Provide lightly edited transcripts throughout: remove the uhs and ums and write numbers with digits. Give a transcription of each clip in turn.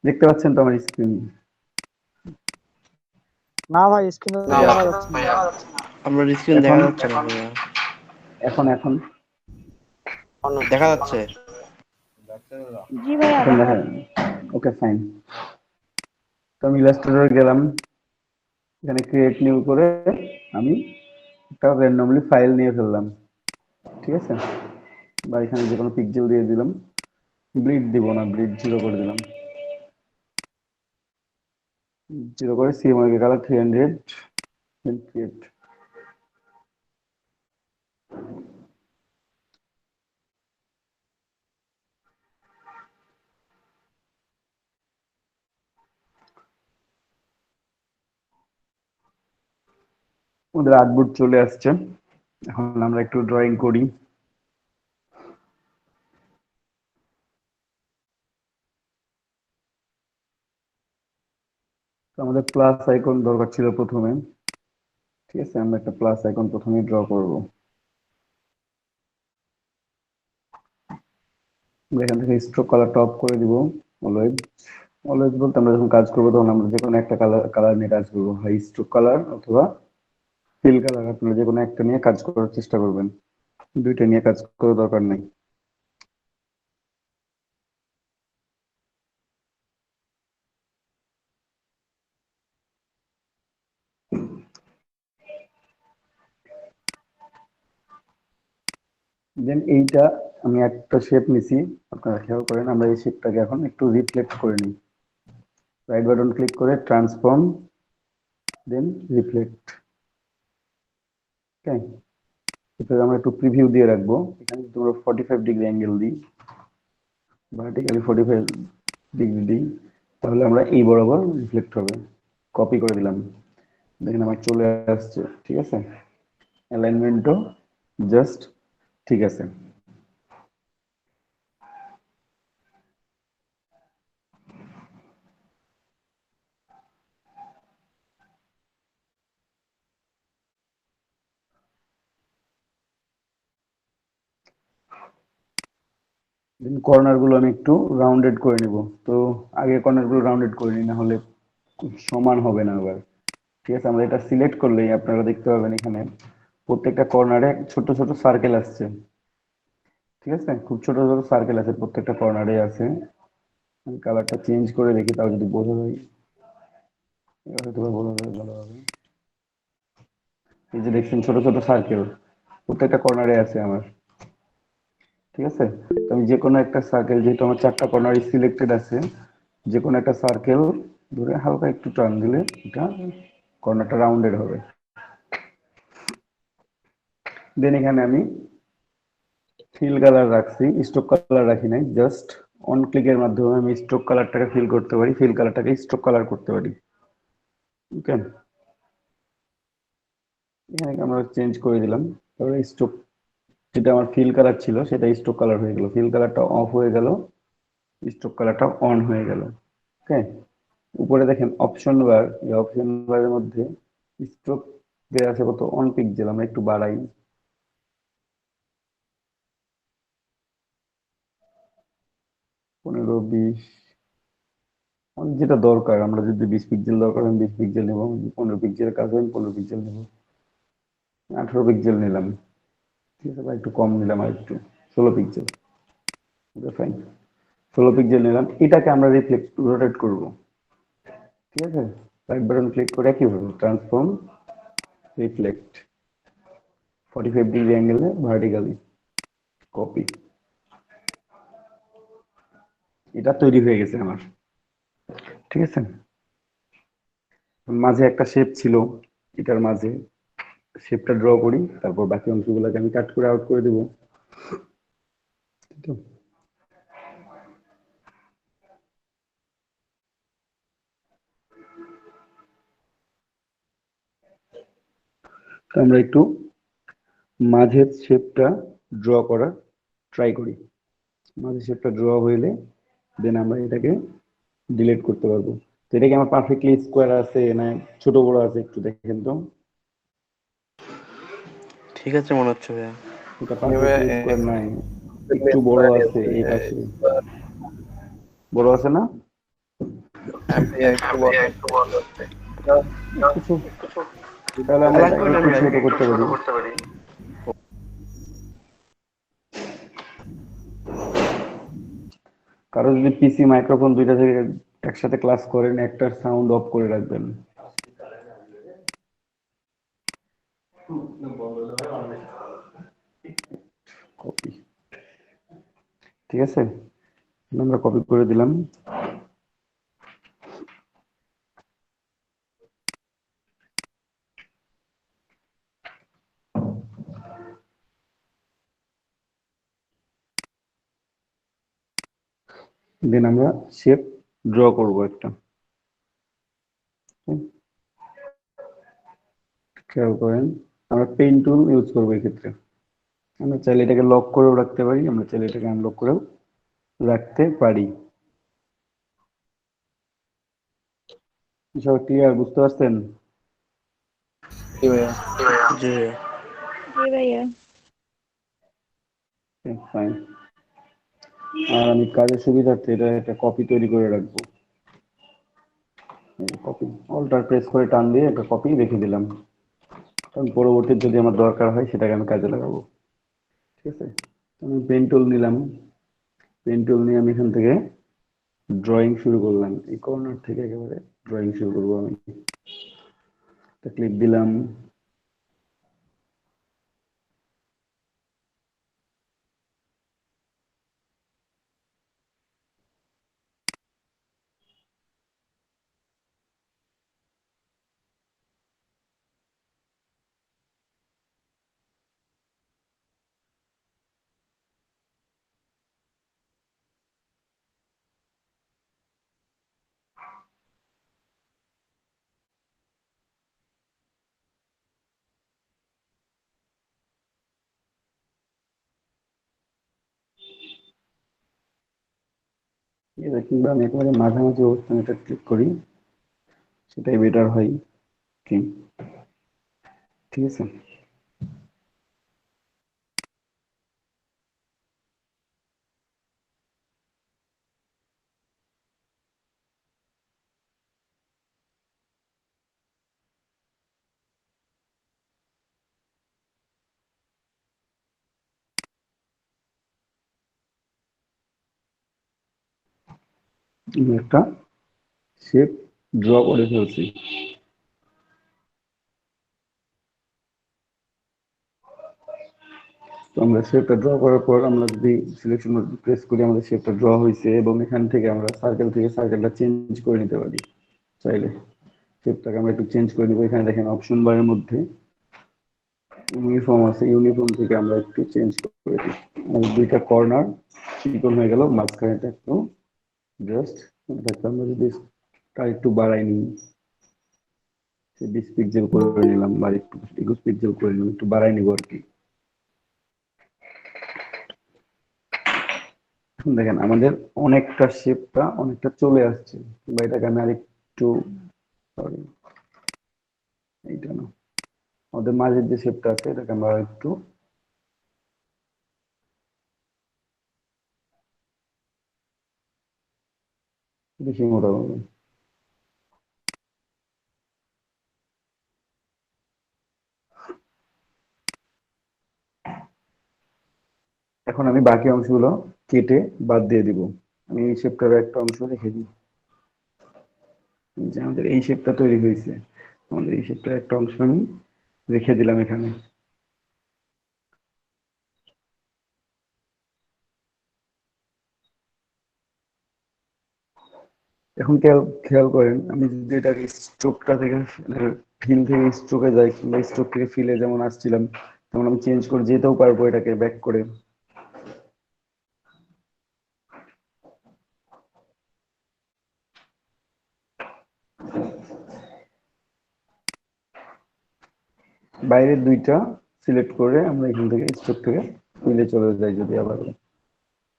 দেখতে পাচ্ছেন তো আমার স্ক্রিন? না ভাই, স্ক্রিনে না দেখা যাচ্ছে না। আপনার স্ক্রিন এখন দেখা যাচ্ছে না ভাইয়া। এখন এখন দেখা যাচ্ছে। জি ভাইয়া, এখন দেখা দেখেন? যাচ্ছে। ওকে, ফাইন। তো আমি ইলাস্ট্রেটর গেলাম, এখানে ক্রিয়েট নিউ করে আমি একটা র্যান্ডমলি ফাইল নিয়ে ফেললাম, ঠিক আছে? বা এখানে যে কোনো পিক্সেল দিয়ে দিলাম, ব্লিড দিব না, ব্লিড 0 করে দিলাম, 0 করে সিএমওয়াই কালার 300, দেন ক্রিয়েট। আমাদের আর্টবোর্ড চলে আসছে। এখন আমরা একটু ড্রয়িং করি। তো আমাদের প্লাস আইকন দরকার ছিল প্রথমে, ঠিক আছে? আমরা একটা প্লাস আইকন প্রথমে ড্র করব। আমরা এখান থেকে স্ট্রোক কালারটা অফ করে দিব। অলওয়েজ অলওয়েজ বলতে আমরা যখন কাজ করবো তখন আমরা যে কোনো একটা কালার নিয়ে কাজ করবো, হয় স্ট্রোক কালার অথবা ফিল কালার। আপনারা যে কোনো একটা নিয়ে কাজ করার চেষ্টা করবেন, দুইটা নিয়ে কাজ করার দরকার নেই। দেন এইটা আমি একটা শেপ নিছি, আপনারা খেয়াল করেন। আমরা এই শেপটাকে এখন একটু রিফ্লেক্ট করে নিই। রাইট বাটন ক্লিক করে ট্রান্সফর্ম, দেন রিফ্লেক্ট। ওকে, এটাকে আমরা একটু প্রিভিউ দিয়ে রাখবো। এখানে যদি আমরা 45 ডিগ্রি অ্যাঙ্গেল দিই, ভার্টিক্যালি 45 ডিগ্রি দিই, তাহলে আমরা এই বরাবর রিফ্লেক্ট হবে। কপি করে দিলাম, দেখেন আমার চলে আসছে, ঠিক আছে? অ্যালাইনমেন্টও জাস্ট ঠিক আছে। দেন কর্নার গুলো আমি একটু রাউন্ডেড করে নিব। তো আগে কর্নার গুলো রাউন্ডেড করে নিই, না হলে সমান হবে না আবার, ঠিক আছে? আমরা এটা সিলেক্ট করলেই আপনারা দেখতে পাবেন এখানে প্রত্যেকটা কর্নারে ছোট ছোট সার্কেল আসছে, ঠিক আছে? খুব ছোট ছোট সার্কেল আছে, প্রত্যেকটা কর্নারে আছে। আমি কালারটা চেঞ্জ করে দেখি, তাও যদি বোঝা যায়, এবার হয়তো বোঝা যায় ভালোভাবে। এই যে দেখছেন ছোট ছোট সার্কেল প্রত্যেকটা কর্নারে আছে আমার, ঠিক আছে? তো আমি যে কোনো একটা সার্কেল, যেহেতু আমার 4টা কর্নার সিলেক্টেড আছে, যে কোনো একটা সার্কেল ধরে হালকা একটু টার্ন দিলে এটা কর্নারটা রাউন্ডেড হবে। দেন এখানে আমি ফিল কালার রাখছি, স্ট্রোক কালার রাখি নাই। জাস্ট অন ক্লিকের মাধ্যমে আমি স্ট্রোক কালারটাকে ফিল করতে পারি, ফিল কালারটাকে স্ট্রোক কালার করতে পারি। ওকে, এখানে আমরা চেঞ্জ করে দিলাম। তারপরে স্ট্রোক, যেটা আমার ফিল কালার ছিল সেটা স্ট্রোক কালার হয়ে গেল, ফিল কালারটা অফ হয়ে গেল, স্ট্রোক কালারটা অন হয়ে গেল। ওকে, উপরে দেখেন অপশন বার, এই অপশন বারের মধ্যে স্ট্রোক দেওয়া আছে কত, অন পিক্সেল। আমরা একটু বাড়াই, 15 20, যেটা দরকার। আমরা যদি 20 পিক্সেল দরকার হয় 20 পিক্সেল নেবো, 15 পিক্সেলের কাজ হয় 15 পিক্সেল নেবো, 18 পিক্সেল নিলাম, ঠিক আছে? বা একটু কম নিলাম, আর একটু 16 পিক্সেল, ফাইন। 16 পিক্সেল নিলাম। এটাকে আমরা রিফ্লেক্ট রোটেট করবো, ঠিক আছে? রাইট বাটন ক্লিক করে একইভাবে ট্রান্সফর্ম, রিফ্লেক্ট, 45 ডিগ্রি অ্যাঙ্গেলে ভার্টিক্যালি কপি। এটা তৈরি হয়ে গেছে আমার, ঠিক আছে? মাঝে একটা শেপ ছিল, এটার মাঝে শেপটা ড্র করি, তারপর বাকি অংশগুলোকে আমি কাট করে আউট করে দেবো। তো আমরা একটু মাঝের শেপটা ড্র করার ট্রাই করি। মাঝের শেপটা ড্র হইলে দেন আমরা এটাকে ডিলিট করতে পারবো। তো এটা কি আমার পারফেক্টলি স্কোয়ার আছে না ছোট বড় আছে, একটু দেখেন তো। ঠিক আছে মনে হচ্ছে ভাইয়া। এটা পারফেক্টলি স্কোয়ার নাই, একটু বড় আছে এই পাশে, বড় আছে না? হ্যাঁ ভাইয়া একটু বলেন। কিছু তাহলে আমরা অ্যালাইন এটাকে করে দেন একটু ভাই। ছোট করতে পারি। কারো যদি পিসি মাইক্রোফোন দুইটা থেকে একসাথে ক্লাস করেন, একটার সাউন্ড অফ করে রাখবেন। কপি, ঠিক আছে, আমরা কপি করে দিলাম। দেন আমরা শেপ ড্র করব একটা। খেয়াল করেন, আমরা পেন টুল ইউজ করবো এক্ষেত্রে। আমরা চাইলে এটাকে লক করেও রাখতে পারি, আমরা চাইলে এটাকে আনলক করেও রাখতে পারি। সব ক্লিয়ার, বুঝতে পারছেন? জি ভাইয়া। জি ভাইয়া। জি ভাইয়া। ফাইন। আর আমি কাজের সুবিধার্থে এটা একটা কপি তৈরি করে রাখবো। কপি, অল্টার প্রেস করে টান দিয়ে একটা কপি রেখে দিলাম, কারণ পরবর্তী যদি আমার দরকার হয় সেটাকে আমি কাজে লাগাবো। ঠিক আছে, আমি পেন টুল নিলাম। পেন টুল নিয়ে আমি এখান থেকে ড্রয়িং শুরু করলাম। এই কর্নার থেকে একেবারে ড্রয়িং শুরু করবো আমি। ক্লিক দিলাম। কিংবা আমি একেবারে মাঝামাঝি অবস্থানে এটা ক্লিক করি, সেটাই বেটার হয় কি। ঠিক আছে, আমি একটা শেপ ড্র করে ফেলছি। তো আমরা শেপটা ড্র করার পর আমরা যদি সিলেকশন প্রেস করি, আমাদের শেপটা ড্র হয়েছে, এবং এখান থেকে আমরা সার্কেল থেকে সার্কেলটা চেঞ্জ করে নিতে পারি চাইলে। শেপটাকে আমরা একটু চেঞ্জ করে নিব। এখানে দেখেন অপশন বারের মধ্যে ইউনিফর্ম আছে, ইউনিফর্ম থেকে আমরা একটু চেঞ্জ করে দিই। আমাদের দুইটা কর্নার চিকন হয়ে গেল, মাঝখানেটা একটু জাস্ট আমরা যদি তার একটু বাড়াই নিই, 20 পিক্সেল করে নিলাম, বা একটু 21 পিক্সেল করে নিলাম, একটু বাড়াই নিব আর কি। এখন দেখেন আমাদের অনেকটা শেপটা অনেকটা চলে আসছে, কিংবা এটাকে আমি আরেকটু, সরি এইটা না, আমাদের মাঝের যে শেপটা আছে এটাকে আমরা একটু বেশি মোটা করবো। এখন আমি বাকি অংশগুলো কেটে বাদ দিয়ে দিব। আমি এই শেপটার একটা অংশ রেখে দিই, যে আমাদের এই শেপটা তৈরি হয়েছে, আমাদের এই শেপটার একটা অংশ আমি রেখে দিলাম এখানে। এখন খেয়াল করেন, আমি যদি এটাকে স্ট্রোকটা থেকে ফিল থেকে স্ট্রোকে যাই, কিংবা স্ট্রোক থেকে ফিলে যেমন আসছিলাম তেমন আমি চেঞ্জ করে যেতেও পারবো এটাকে ব্যাক করে। বাইরের দুইটা সিলেক্ট করে আমরা এখান থেকে স্ট্রোক থেকে ফিলে চলে যাই যদি আবার।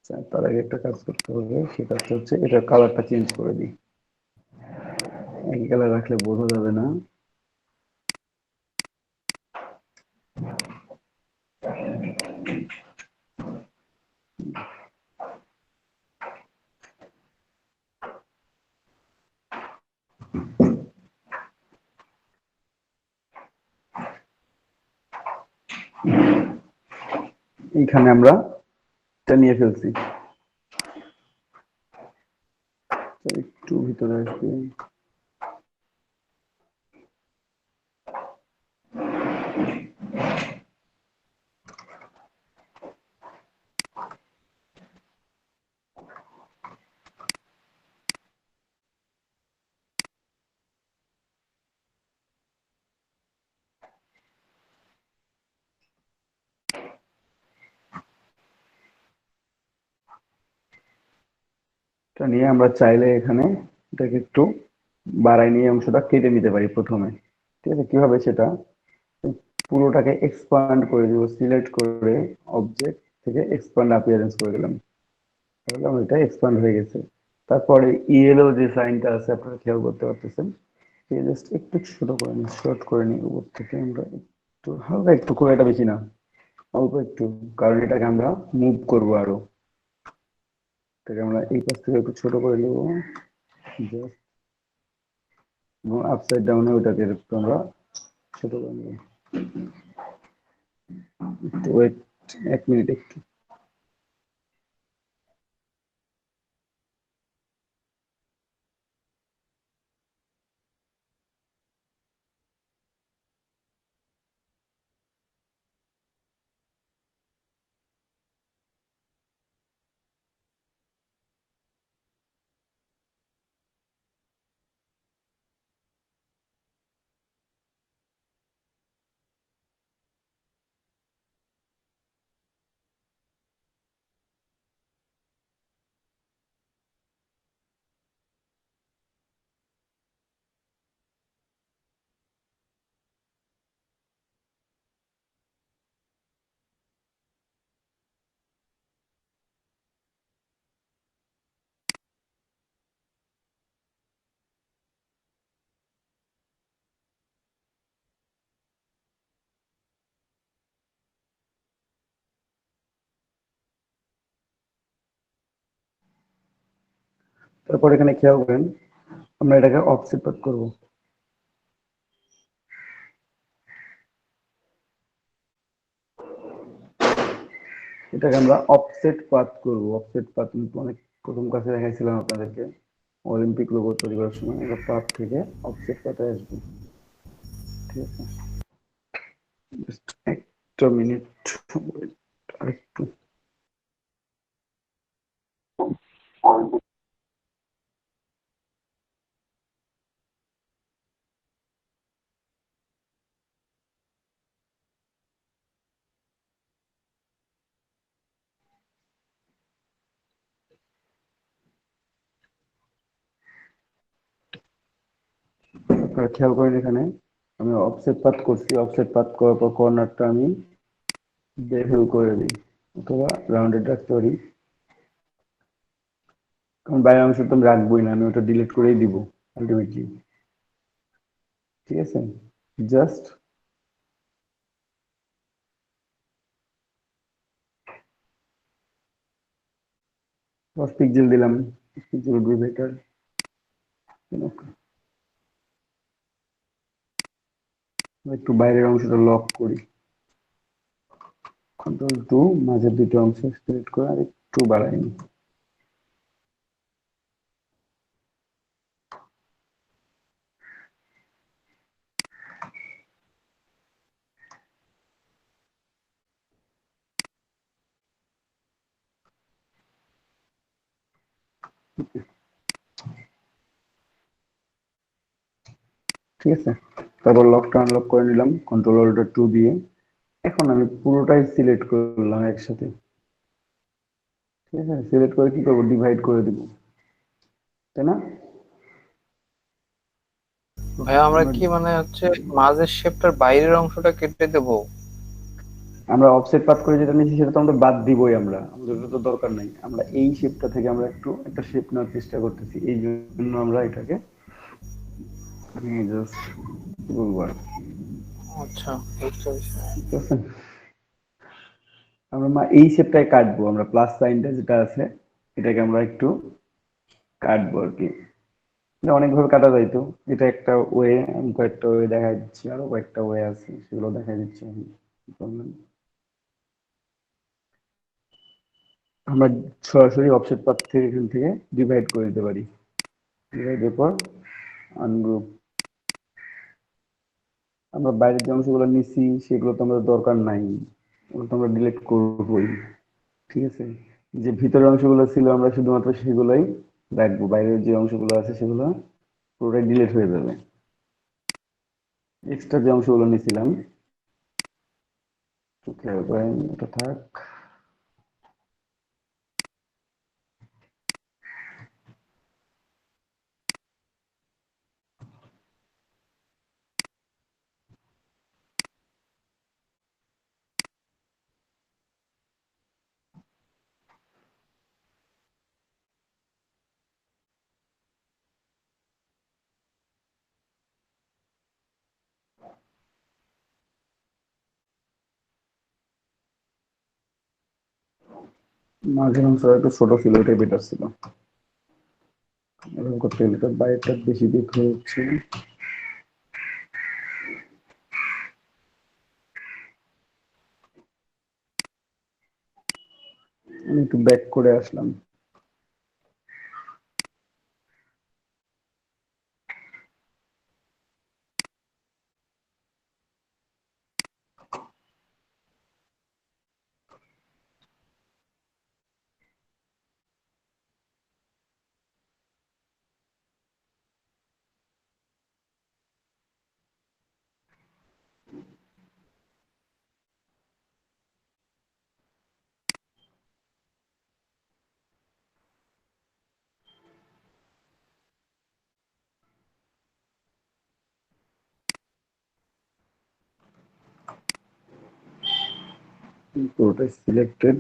আচ্ছা, তার আগে একটা কাজ করতে হবে, সে কাজটা হচ্ছে এটার কালারটা চেঞ্জ করে দিই। একই কালার রাখলে বোঝা যাবে না। এইখানে আমরা এটা নিয়ে ফেলছি। একটু ভিতরে আসবে। এটা নিয়ে আমরা চাইলে এখানে এটাকে একটু বাড়াই নিয়ে অংশটা কেটে নিতে পারি প্রথমে। ঠিক আছে, কিভাবে সেটা পুরোটাকে এক্সপান্ড করে দিব, সিলেক্ট করে অবজেক্ট থেকে এক্সপান্ড অ্যাপিয়ারেন্স করে দিলাম, তাহলে আমার এটা এক্সপান্ড হয়ে গেছে। তারপরে ইয়েলো যে সাইনটা আছে আপনারা খেয়াল করতে পারতেছেন, জাস্ট একটু ছোট করে নিই, শর্ট করে নিই উপর থেকে আমরা একটু হালকা, একটু খুব একটা বেশি না, অল্প একটু, কারণ এটাকে আমরা মুভ করবো আরো। এটাকে আমরা এই পাশ থেকে একটু ছোট করে নেবো জাস্ট, এবং আপসাইড ডাউনে ওটাকে একটু আমরা ছোট করে নেবো। ওয়েট 1 মিনিট একটু। তারপর এখানে খেয়াল করেন, আমরা এটাকে অফসেট পাথ করবো। এটাকে আমরা অফসেট পাথ করবো। অফসেট পাথ অনেক প্রথম ক্লাসে দেখাইছিলাম আপনাদেরকে, অলিম্পিক লোগো তৈরি করার সময় আমরা পাথ থেকে অফসেট পাথে আসবো। ঠিক আছে, জাস্ট একটা মিনিট, আরেকটু। আপনারা খেয়াল করেন এখানে আমি অফসেট পাথ করছি, অফসেট পাথ করার পর কর্নারটা আমি বেভেল করে দিই, অথবা রাউন্ডেড রাখতে পারি, কারণ বাইরের অংশ তো আমি রাখবোই না, আমি ওটা ডিলিট করেই দিব আলটিমেটলি। ঠিক আছে, জাস্ট 10 পিক্সেল দিলাম, পিক্সেল উড বি বেটার। একটু বাইরের অংশটা লক করি, কন্ট্রোল 2, মাঝের দুটো অংশ সিলেক্ট করে আর একটু বাড়াই নিই। ঠিক আছে, তারপর লকটা আনলক করে নিলাম কন্ট্রোল-2 দিয়ে। এখন আমি পুরোটাই সিলেক্ট করলাম একসাথে। ঠিক আছে, সিলেক্ট করে কি করবো, ডিভাইড করে দিব, তাই না? ভাইয়া আমরা কি মানে হচ্ছে মাঝের শেপটার বাইরের অংশটা কেটে দেবো? আমরা অফসেট পাথ করে যেটা নিয়েছি সেটা তো আমরা বাদ দিবই, আমরা, আমাদের ওটা তো দরকার নাই। আমরা এই শেপটা থেকে আমরা একটু একটা শেপ নেওয়ার চেষ্টা করতেছি, এই জন্য আমরা এটাকে জাস্ট বলবো আর কি। আচ্ছা, বুঝতে পারছি। ঠিক আছে, আমরা এই শেপটাই কাটবো, আমরা প্লাস সাইনটা যেটা আছে এটাকে আমরা একটু কাটবো আর কি। এটা অনেকভাবে কাটা যাইতো, এটা একটা ওয়ে, আমি কয়েকটা ওয়ে দেখাই দিচ্ছি, আরো কয়েকটা ওয়ে আছে সেগুলো দেখাই দিচ্ছি আমি। আমরা সরাসরি অফসেট পাথ থেকে এখান থেকে ডিভাইড করে দিতে পারি। ডিভাইডের পর আনগ্রুপ। আমরা বাইরের যে অংশগুলো নিচ্ছি সেগুলো তো আমাদের দরকার নাই, ওগুলো তো আমরা ডিলিট করবোই। ঠিক আছে, যে ভিতরের অংশগুলো ছিল আমরা শুধুমাত্র সেগুলোই রাখবো, বাইরের যে অংশগুলো আছে সেগুলো পুরোটাই ডিলিট হয়ে যাবে। এক্সট্রা যে অংশগুলো নিয়েছিলাম খেয়াল করেন, ওটা থাক। মাঝের অংশটা একটু ছোট ছিল, ওটাই বেটার ছিল। এরকম করতে গেলে তো বাইরেটা বেশি দিক হয়ে যাচ্ছে। আমি একটু ব্যাক করে আসলাম। পুরোটাই সিলেক্টেড।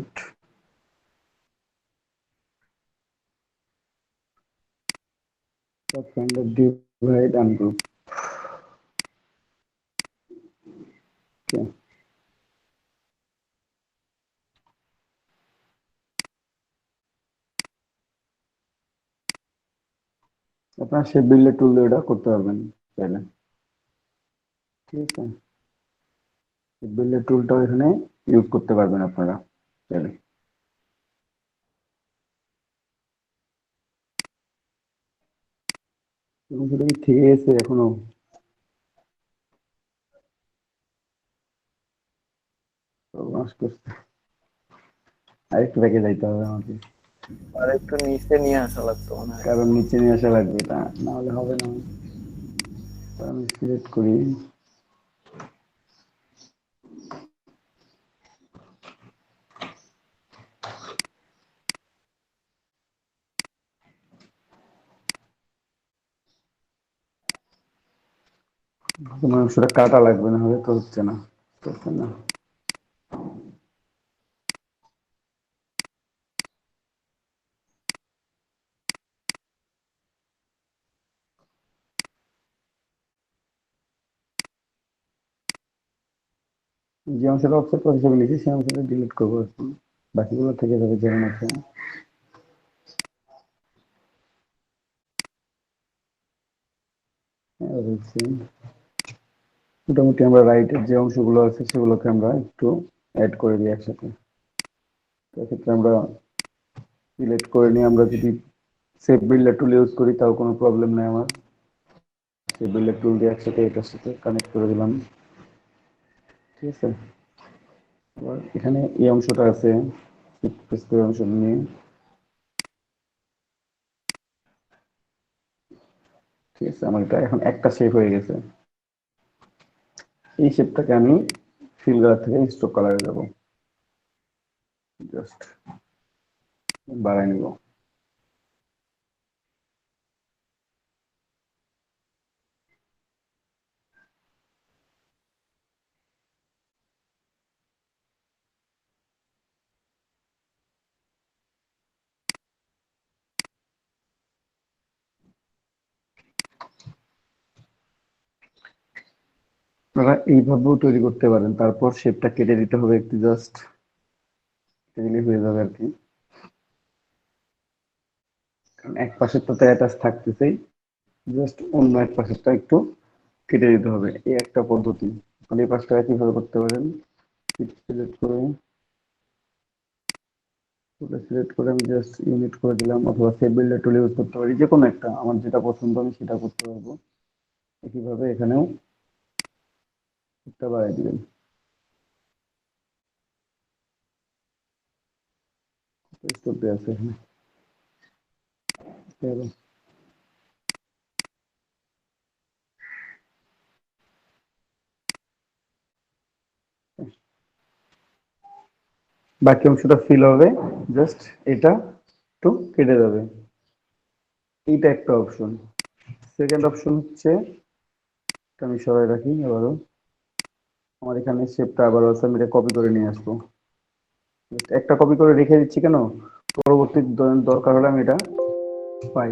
Divide ungroup. আপনার শেপ বিল্ডার টুল দিয়ে এটা করতে পারবেন চাইলে। ঠিক আছে, শেপ বিল্ডার টুলটাও এখানে ইউজ করতে পারবেন আপনারা চাইলে। এবং সেটা কি থেকে গেছে এখনো? সর্বনাশ করছে। আরেকটু ব্যাকে যাইতে হবে আমাকে, আর একটু নিচে নিয়ে আসা লাগতো মনে হয়। কারণ নিচে নিয়ে আসা লাগবে, তা না হলে হবে না। আমি সিলেক্ট করি। মাংসটা কাটা লাগবে, না হলে তো হচ্ছে না। হচ্ছে না। যে অংশটা অফসেট পাথ হিসেবে নিয়েছি সেই অংশটা ডিলিট করবো এখন। বাকিগুলো থেকে যাবে যেমন আছে। মোটামুটি আমরা রাইটের যে অংশগুলো আছে সেগুলোকে আমরা একটু অ্যাড করে দিই একসাথে। সেক্ষেত্রে আমরা সিলেক্ট করে নিয়ে আমরা যদি সেভ বিল্ডার টুল ইউজ করি তাও কোনো প্রবলেম নেই আমার। সেভ বিল্ডার টুল দিয়ে একসাথে এটার সাথে কানেক্ট করে দিলাম। ঠিক আছে, এবার এখানে এই অংশটা আছে, অংশ নিয়ে। ঠিক আছে, আমার এটা এখন একটা শেপ হয়ে গেছে। এই শেপটাকে আমি ফিল কালার থেকে স্ট্রোক কালারে যাব, জাস্ট বাড়াই নিব। আপনারা এইভাবেও তৈরি করতে পারেন, তারপর শেপটা কেটে দিতে হবে একটু, জাস্ট কেটে দিলে হয়ে যাবে আর কি। কারণ এক পাশেরটা তো অ্যাটাচ থাকতেছেই, জাস্ট অন্য এক পাশেরটা একটু কেটে দিতে হবে, এই একটা পদ্ধতি। আপনি এই পাশটা কিভাবে করতে পারেন, সিলেক্ট করে ওটা সিলেক্ট করে আমি জাস্ট ইউনিট করে দিলাম, অথবা সেভ বিল্ডার টুল ইউজ করতে পারি, যে কোনো একটা, আমার যেটা পছন্দ আমি সেটা করতে পারবো। একইভাবে এখানেও একটা বাড়াই দিবেন। স্টপে আছে এখানে। চলো, বাকি অংশটা ফিল হবে, জাস্ট এটা একটু কেটে যাবে। এইটা একটা অপশন। সেকেন্ড অপশন হচ্ছে, এটা আমি সরাই রাখি আবারও। আমার এখানে শেপটা আবারও আছে, আমি এটা কপি করে নিয়ে আসবো। Just একটা কপি করে রেখে দিচ্ছি কেন, পরবর্তী দরকার হলে আমি এটা পাই।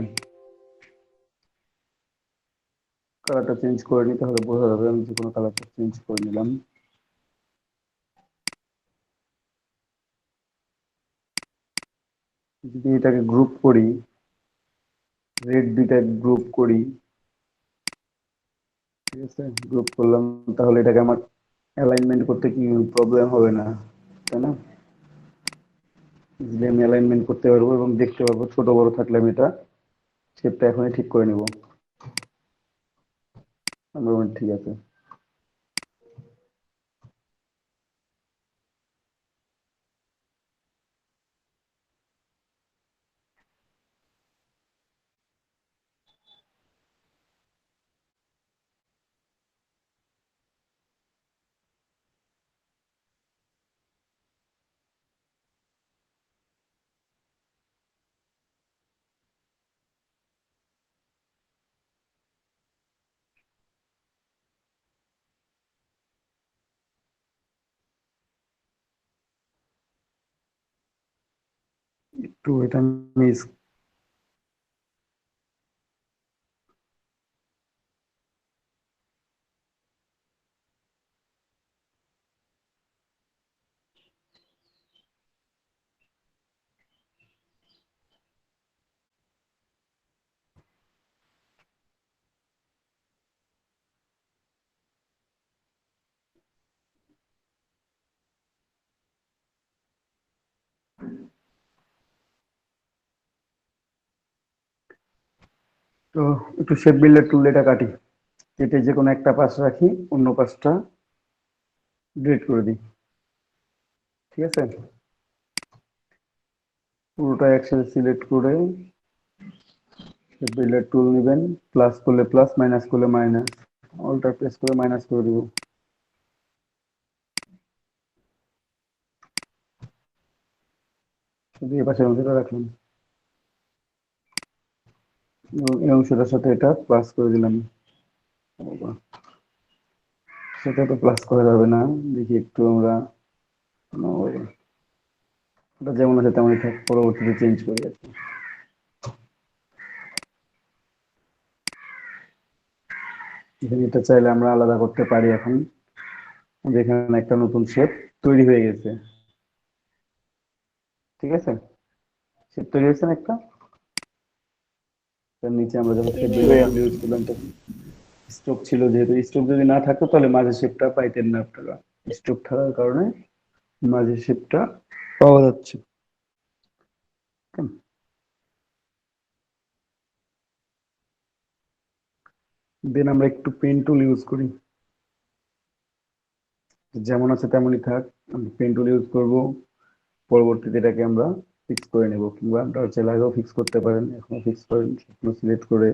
কালারটা চেঞ্জ করে নিতে হবে, বোঝা যাবে, আমি যে কোনো কালারটা চেঞ্জ করে নিলাম। যদি এটাকে গ্রুপ করি, রেড দুইটা গ্রুপ করি, ঠিক আছে, গ্রুপ করলাম, তাহলে এটাকে আমার অ্যালাইনমেন্ট করতে কি প্রবলেম হবে না, তাই না? ইজিলি আমি অ্যালাইনমেন্ট করতে পারবো এবং দেখতে পারবো, ছোট বড় থাকলে আমি এটা শেপটা এখনই ঠিক করে নিব। আমার মনে হয় ঠিক আছে। একটু এটা মিস। তো একটু শেপ বিল্ডার টুল এটা কাটি, কেটে যে কোনো একটা পাশ রাখি, অন্য পাশটা ডিলিট করে দিই, ঠিক আছে? পুরোটা একসাথে সিলেক্ট করে শেপ বিল্ডার টুল নেবেন, প্লাস করলে প্লাস, মাইনাস করলে মাইনাস, অল্টার প্রেস করে মাইনাস করে দিব। শুধু এই পাশের অংশটা রাখলাম, এবং এই অংশটার সাথে এটা প্লাস করে দিলাম। সেটা তো প্লাস করা যাবে না, দেখি একটু আমরা, ওটা যেমন আছে তেমনই থাক, পরবর্তীতে চেঞ্জ করি আর কি। এখানে এটা চাইলে আমরা আলাদা করতে পারি। এখন যেখানে একটা নতুন শেপ তৈরি হয়ে গেছে, ঠিক আছে, শেপ তৈরি হয়েছে না একটা, তার নিচে আমরা যখন জি শেপ বিল্ডার ভাইয়া। টুল ইউজ করলাম তখন স্ট্রোক ছিল, যেহেতু স্ট্রোক যদি না থাকতো তাহলে মাঝে শেপটা পাইতেন না আপনারা, স্ট্রোক থাকার কারণে মাঝে শেপটা পাওয়া যাচ্ছে। দেন আমরা একটু পেন টুল ইউজ করি, যেমন আছে তেমনই থাক, আমরা পেন টুল ইউজ করব। পরবর্তীতে এটাকে আমরা ফিক্স করে নেব, কিংবা আপনারা চাইলে আগেও ফিক্স করতে পারেন, এখনো ফিক্স করেন, সিলেক্ট করে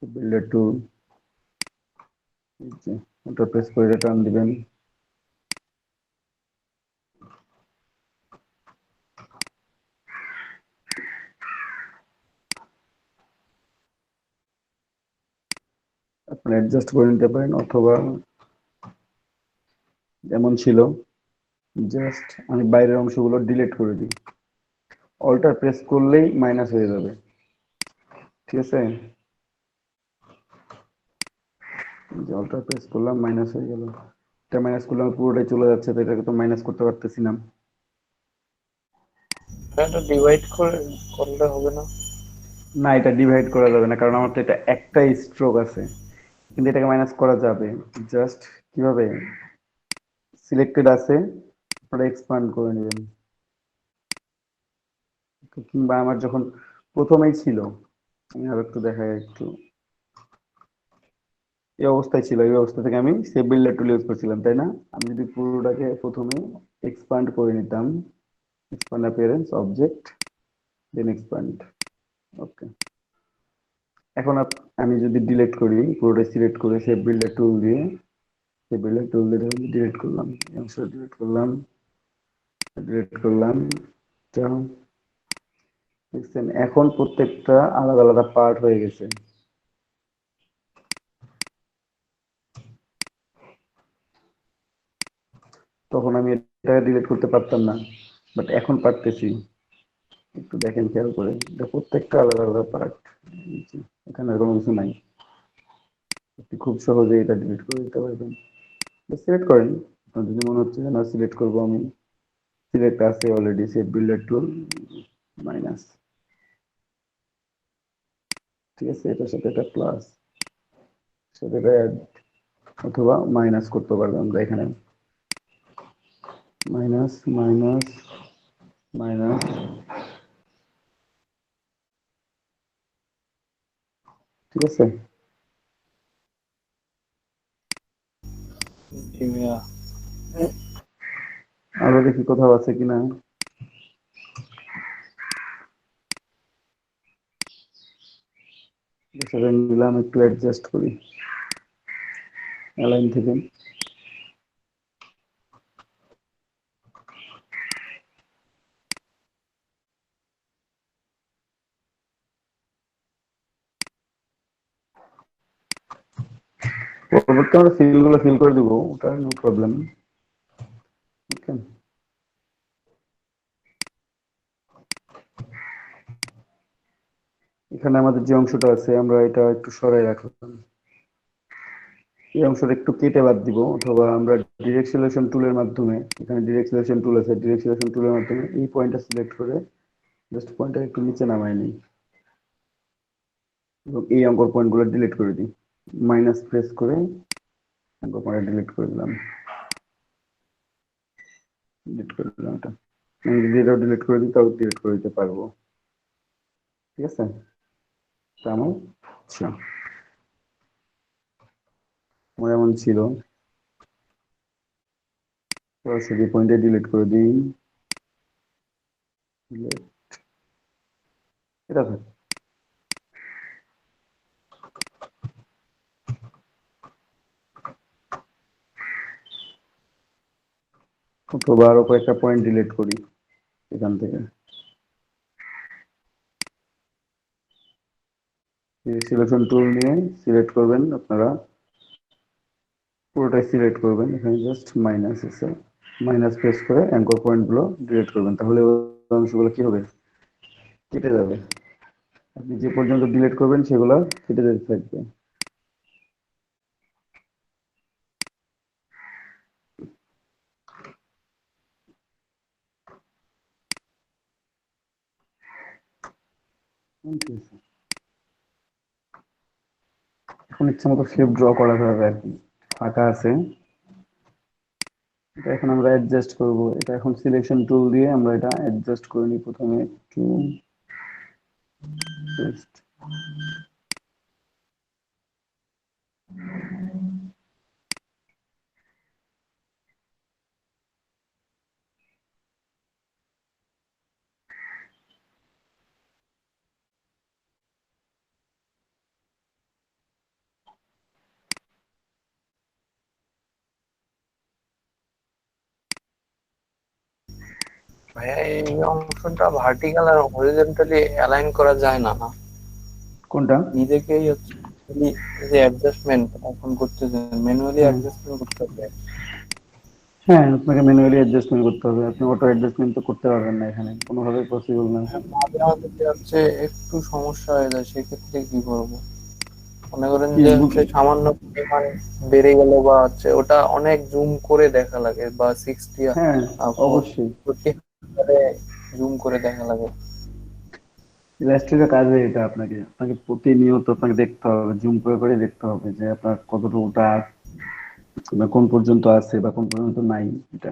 বিল্ডার টুল, ওটা প্রেস করে টান দিবেন। আপনারা অ্যাডজাস্ট করে নিতে পারেন, অথবা যেমন ছিল, জাস্ট আমি বাইরের অংশগুলো ডিলিট করে দিই, অল্টার প্রেস করলেই মাইনাস হয়ে যাবে, ঠিক আছে? যে অল্টার প্রেস করলাম মাইনাস হয়ে গেল, এটা মাইনাস করলাম, পুরোটাই চলে যাচ্ছে, তো এটাকে তো মাইনাস করতে পারতেছি না। এটা ডিভাইড করে করলে হবে না? না, এটা ডিভাইড করা যাবে না, কারণ আমার তো এটা একটাই স্ট্রোক আছে, কিন্তু এটাকে মাইনাস করা যাবে। জাস্ট কিভাবে, সিলেক্টেড আছে, আপনারা এক্সপান্ড করে নেবেন, কিংবা আমার যখন প্রথমেই ছিল, আমি আর একটু দেখাই একটু, এই অবস্থায় ছিল, এই অবস্থা থেকে আমি সেভ বিল্ডার টুল ইউজ করছিলাম, তাই না? আমি যদি পুরোটাকে প্রথমে এক্সপান্ড করে নিতাম, এক্সপান্ড অ্যাপিয়ারেন্স অবজেক্ট, দেন এক্সপান্ড, ওকে। এখন আমি যদি ডিলিট করি, পুরোটা সিলেক্ট করে সেভ বিল্ডার টুল দিয়ে, সেভ বিল্ডার টুল দিয়ে ডিলিট করলাম, অংশ ডিলিট করলাম, ডিলিট করলাম, দেখছেন এখন প্রত্যেকটা আলাদা আলাদা পার্ট হয়ে গেছে। তখন আমি এটা ডিলিট করতে পারতাম না, বাট এখন পারতেছি। একটু দেখেন খেয়াল করে, এটা প্রত্যেকটা আলাদা আলাদা পার্ট, এখানে আর কোনো কিছু নাই। আপনি খুব সহজে এটা ডিলিট করে দিতে পারবেন। সিলেক্ট করেন, আপনার যদি মনে হচ্ছে যে না সিলেক্ট করবো আমি, সিলেক্ট আছে অলরেডি, সেভ বিল্ডার টুল মাইনাস, ঠিক আছে, এটার সাথে এটা প্লাস, সাথে এটা অ্যাড অথবা মাইনাস করতে পারবো আমরা এখানে, মাইনাস মাইনাস মাইনাস, ঠিক আছে। জি ভাইয়া। আরো দেখি কোথাও আছে কিনা, সেটা নিলাম, একটু অ্যাডজাস্ট করি অ্যালাইন থেকে। পরবর্তী আমরা ফিল গুলো ফিল করে দিব, ওটা নো প্রবলেম, ওকে। এখানে আমাদের যে অংশটা আছে আমরা এটা একটু সরাই রাখলাম, এই অংশটা একটু কেটে বাদ দিব, অথবা আমরা ডিরেক্ট সিলেকশন টুলের মাধ্যমে, এখানে ডিরেক্ট সিলেকশন টুল আছে, ডিরেক্ট সিলেকশন টুলের মাধ্যমে এই পয়েন্টটা সিলেক্ট করে জাস্ট পয়েন্টটা একটু নিচে নামাই নিই এবং এই অঙ্কর পয়েন্ট গুলো ডিলিট করে দিই, মাইনাস প্রেস করে অঙ্কর পয়েন্ট ডিলিট করে দিলাম, ডিলিট করে দিলাম। এটা আমি যদি এটাও ডিলিট করে দিই তাও ডিলিট করে দিতে পারবো, ঠিক আছে। তা আমার আচ্ছা, আমার এমন ছিল, সরাসরি পয়েন্টে ডিলিট করে দিই, এটা থাক। অথবা আরো কয়েকটা পয়েন্ট ডিলিট করি এখান থেকে, সিলেকশন টুল নিয়ে সিলেক্ট করবেন আপনারা, পুরোটাই সিলেক্ট করবেন, এখানে জাস্ট মাইনাস আছে, মাইনাস প্রেস করে অ্যাঙ্কর পয়েন্ট গুলো ডিলিট করবেন, তাহলে ওই অংশগুলো কি হবে, কেটে যাবে। আপনি যে পর্যন্ত ডিলিট করবেন সেগুলো কেটে যেতে থাকবে। ঠিক আছে। এখন ইচ্ছা মতো শেপ ড্র করা যাবে আর কি, ফাঁকা আছে, এটা এখন আমরা অ্যাডজাস্ট করব, এটা এখন সিলেকশন টুল দিয়ে আমরা এটা অ্যাডজাস্ট করে নিই প্রথমে একটু, জাস্ট ভাইয়া এই অংশটা ভার্টিক্যাল আর হরিজন্টালি অ্যালাইন করা যায় না না? কোনটা? নিজেকেই হচ্ছে যে অ্যাডজাস্টমেন্ট এখন করতেছেন, ম্যানুয়ালি হ্যাঁ অ্যাডজাস্টমেন্ট করতে হবে। হ্যাঁ, আপনাকে ম্যানুয়ালি অ্যাডজাস্টমেন্ট করতে হবে, আপনি অটো অ্যাডজাস্টমেন্ট তো করতে পারবেন না, এখানে কোনোভাবেই পসিবল না। মাঝে মাঝে যে হচ্ছে একটু সমস্যা হয়ে যায়, সেক্ষেত্রে কি করব? মনে করেন কি যে হচ্ছে সামান্য পরিমাণ বেড়ে গেল, বা হচ্ছে ওটা অনেক জুম করে দেখা লাগে, বা 60 হ্যাঁ, অবশ্যই। জুম করে দেখা লাগে। ইলাস্ট্রেটর কাজে এটা, আপনাকে আপনাকে প্রতিনিয়ত আপনাকে দেখতে হবে, জুম করে করে দেখতে হবে যে আপনার কতটুকুটা কোন পর্যন্ত আছে বা কোন পর্যন্ত নাই, এটা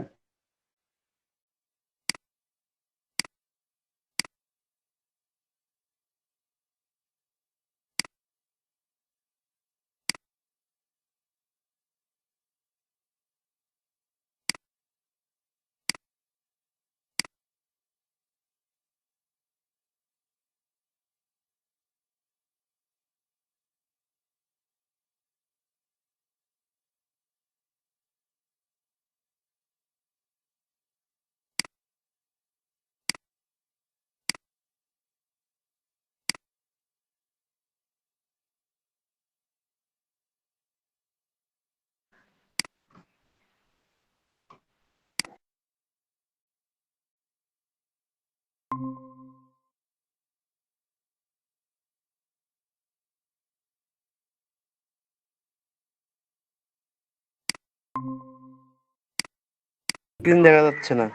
স্ক্রিন দেখা যাচ্ছে না।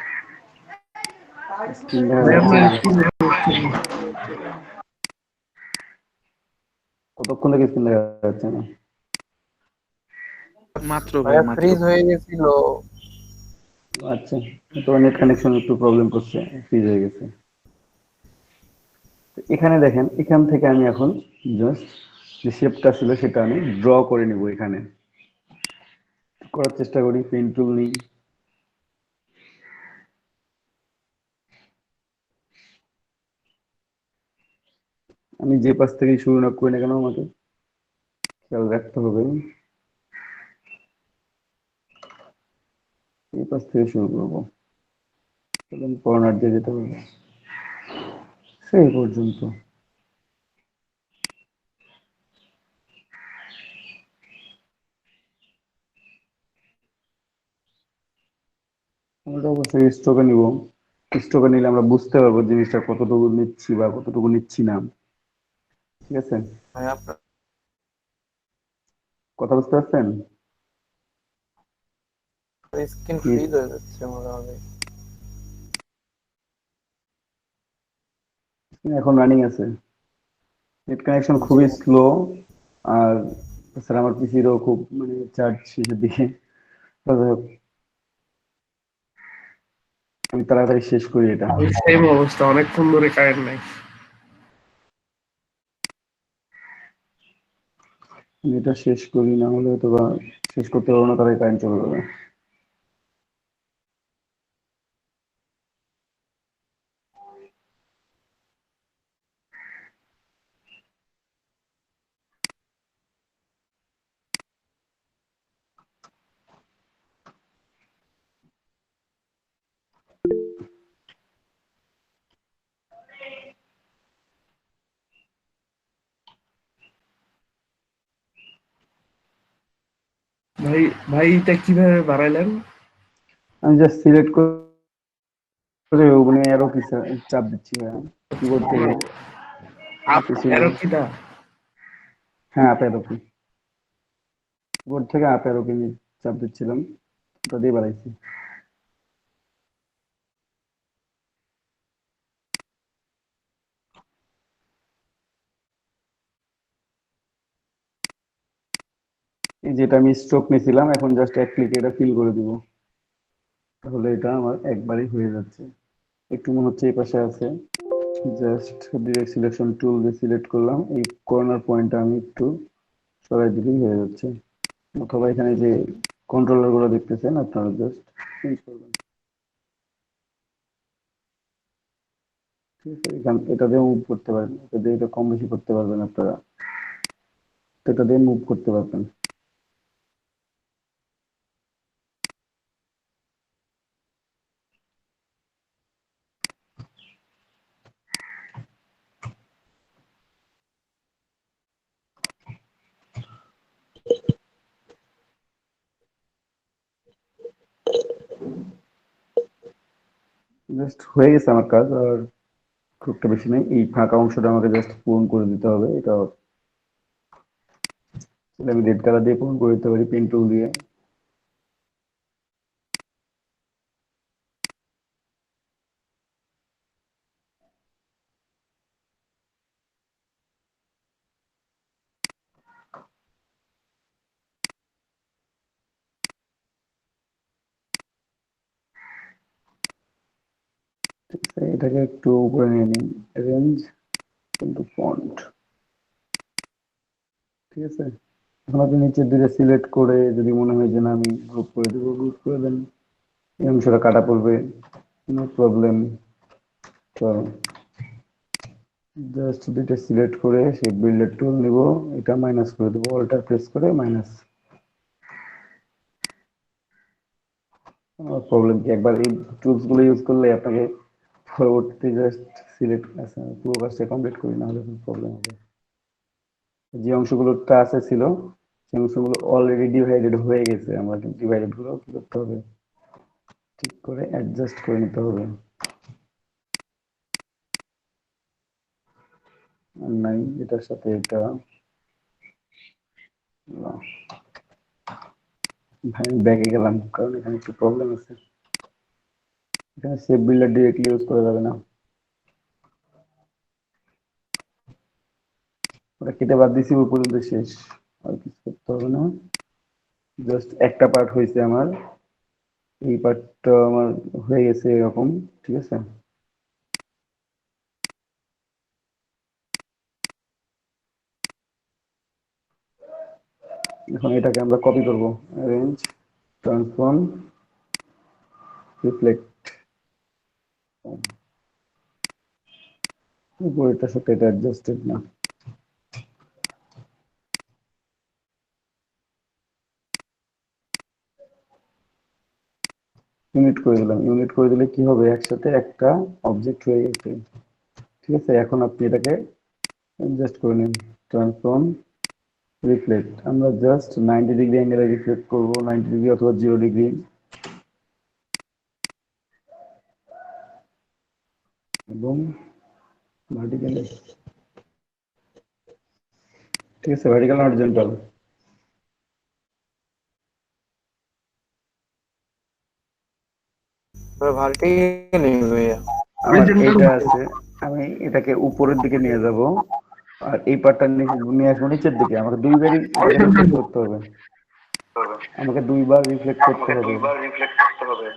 স্ক্রিন দেখা যাচ্ছে না? কতক্ষণ থেকে স্ক্রিন দেখা যাচ্ছে না? মাত্র ভাই ভাইয়া মাত্র। ফ্রিজ হয়ে গেছিল। আচ্ছা, তো নেট কানেকশন একটু প্রবলেম করছে, ফ্রিজ হয়ে গেছে। তো এখানে দেখেন, এখান থেকে আমি এখন জাস্ট যে শেপটা ছিল সেটা আমি ড্র করে নিব। এখানে করার চেষ্টা করি, পেন টুল নিই। আমি যে পাশ থেকে শুরু না করি না কেন আমাকে খেয়াল রাখতে হবে, এই পাশ থেকে শুরু করবো। কর্নার দিয়ে যেতে হবে সেই পর্যন্ত। আমরা অবশ্যই স্ট্রোকে নিব। স্ট্রোকে নিলে আমরা বুঝতে পারবো জিনিসটা কতটুকু নিচ্ছি বা কতটুকু নিচ্ছি না। ঠিক আছে, ভাইয়া আপনার কথা বুঝতে পারছেন? স্ক্রিন কি ফ্রিজ হয়ে যাচ্ছে মোটামুটি। এখন রানিং আছে, নেট কানেকশন জি খুবই স্লো। আর তাছাড়া আমার পিসিরও খুব মানে চার্জ শেষের দিকে। তো যাই হোক, আমি তাড়াতাড়ি শেষ করি এটা। সেম অবস্থা, অনেকক্ষণ ধরে কারেন্ট নাই। আমি এটা শেষ করি, না হলে হয়তো বা শেষ করতে পারবো না, তাহলে কারেন্ট চলে যাবে। ভাই ভাই এটা কিভাবে বাড়াইলেন? আমি জাস্ট সিলেক্ট করে ওখানে অ্যারো কি চাপ দিচ্ছি কিবোর্ড থেকে। আর আপ কিছু না। অ্যারো কিটা? হ্যাঁ, আপ অ্যারো কি, কিবোর্ড থেকে আপ অ্যারো কি চাপ দিচ্ছিলাম, ওটা দিয়ে বাড়াইছি। এই যেটা আমি স্ট্রোক নিয়েছিলাম, এখন জাস্ট এক ক্লিকে এটা ফিল করে দিব, তাহলে এটা আমার একবারই হয়ে যাচ্ছে। একটু মনে হচ্ছে এই পাশে আছে, জাস্ট ডিরেক্ট সিলেকশন টুল দিয়ে সিলেক্ট করলাম, এই কর্নার পয়েন্টটা আমি একটু সরাই দিলেই হয়ে যাচ্ছে। অথবা এখানে যে কন্ট্রোলার গুলো দেখতেছেন আপনারা জাস্ট চেঞ্জ করবেন। ঠিক আছে, এটা দিয়ে মুভ করতে পারেন, এটা দিয়ে এটা কম বেশি করতে পারবেন আপনারা, তো এটা দিয়ে মুভ করতে পারবেন। জাস্ট হয়ে গেছে আমার কাজ, আর খুব একটা বেশি নেই। এই ফাঁকা অংশটা আমাকে জাস্ট পূরণ করে দিতে হবে। এটা আমি রেড কালার দিয়ে পূরণ করে দিতে পারি পেন টুল দিয়ে। ঠিক আছে, এটাকে একটু উপরে নিয়ে নিন, রেঞ্জ কিন্তু ফন্ট। ঠিক আছে, এখন আপনি নিচের দিকে সিলেক্ট করে যদি মনে হয় যে না আমি গ্রুপ করে দেবো, গ্রুপ করে দেন, এই অংশটা কাটা পড়বে, নো প্রবলেম। তো জাস্ট দুইটা সিলেক্ট করে সেই বিল্ডার টুল নিব, এটা মাইনাস করে দেবো, অল্টার প্রেস করে মাইনাস। প্রবলেম কি, একবার এই টুলস গুলো ইউজ করলে আপনাকে পরবর্তীতে জাস্ট সিলেক্ট, আচ্ছা পুরো কাজটা কমপ্লিট করি, না হলে প্রবলেম হবে। যে অংশগুলোটা আছে ছিল, সেই অংশগুলো অলরেডি ডিভাইডেড হয়ে গেছে, আমরা ডিভাইডেড গুলো কি করতে হবে, ঠিক করে অ্যাডজাস্ট করে নিতে হবে। আর নাই, এটার সাথে এটা। ভাই আমি ব্যাকে গেলাম, কারণ এখানে একটু প্রবলেম আছে। এখানে সেভ বিল্ডার ডিরেক্টলি ইউজ করা যাবে না, ওটা কেটে বাদ দিছি, ওই পর্যন্ত শেষ। আর কিছু করতে হবে না, জাস্ট একটা পার্ট হয়েছে আমার, এই পার্টটা আমার হয়ে গেছে এরকম। ঠিক আছে, এখন এটাকে আমরা কপি করব। অ্যারেঞ্জ, ট্রান্সফর্ম, রিফ্লেক্ট, উপরেরটার সাথে এটা অ্যাডজাস্টেড না। ইউনিট করে দিলাম, ইউনিট করে দিলে কি হবে, একসাথে একটা অবজেক্ট হয়ে গেছে। ঠিক আছে, এখন আপনি এটাকে অ্যাডজাস্ট করে নিন। ট্রান্সফর্ম, রিফ্লেক্ট, আমরা জাস্ট 90 ডিগ্রি অ্যাঙ্গেলে রিফ্লেক্ট করব, 90 ডিগ্রি অথবা 0 ডিগ্রি, এবং ভার্টিক্যালি। ঠিক আছে, ভার্টিক্যাল হরিজন্টাল। ভার্টিক্যালি ভাইয়া। আমার এইটা আছে, আমি এটাকে উপরের দিকে নিয়ে যাব, আর এই পার্টটা নিয়ে আসবো নিচের দিকে। আমাকে দুইবারই এটাকে রিফ্লেক্ট করতে হবে, আমাকে দুইবার রিফ্লেক্ট করতে হবে।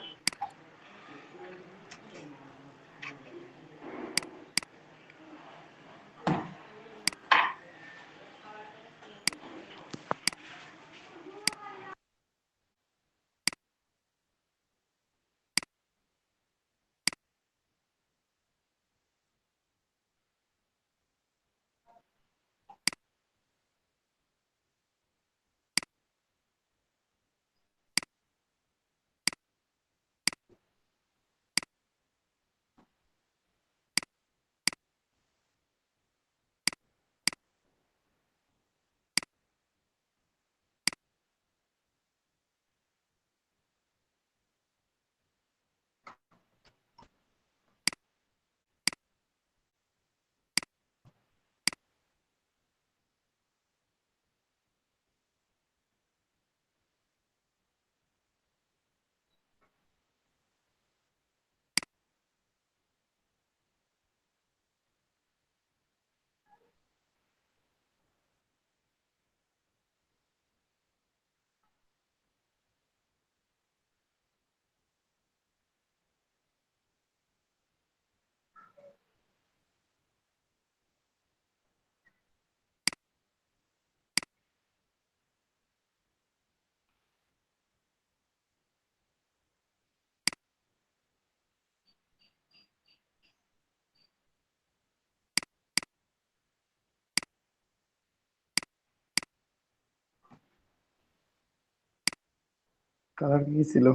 কালার কি ছিল?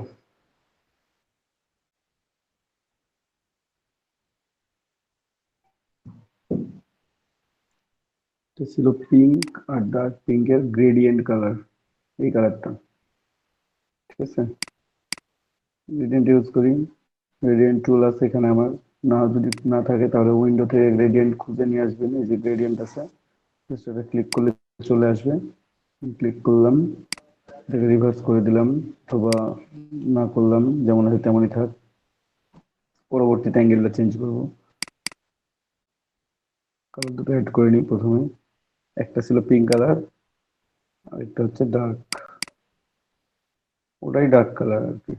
এটা ছিল পিঙ্ক, আর ডার্ক পিঙ্কের গ্রেডিয়েন্ট কালার, এই কালারটা। ঠিক আছে, গ্রেডিয়েন্ট ইউজ করি। গ্রেডিয়েন্ট টুল আছে এখানে আমার, না যদি না থাকে তাহলে উইন্ডো থেকে গ্রেডিয়েন্ট খুঁজে নিয়ে আসবেন। এই যে গ্রেডিয়েন্ট আছে, সেটা ক্লিক করলে চলে আসবে। ক্লিক করলাম, এটাকে রিভার্স করে দিলাম, অথবা না করলাম, যেমন আছে তেমনই থাক। পরবর্তীতে অ্যাঙ্গেলটা চেঞ্জ করব। কালার দুটো অ্যাড করে নিই প্রথমে। একটা ছিল পিঙ্ক কালার, আর একটা হচ্ছে ডার্ক, ওটাই ডার্ক কালার আর কি।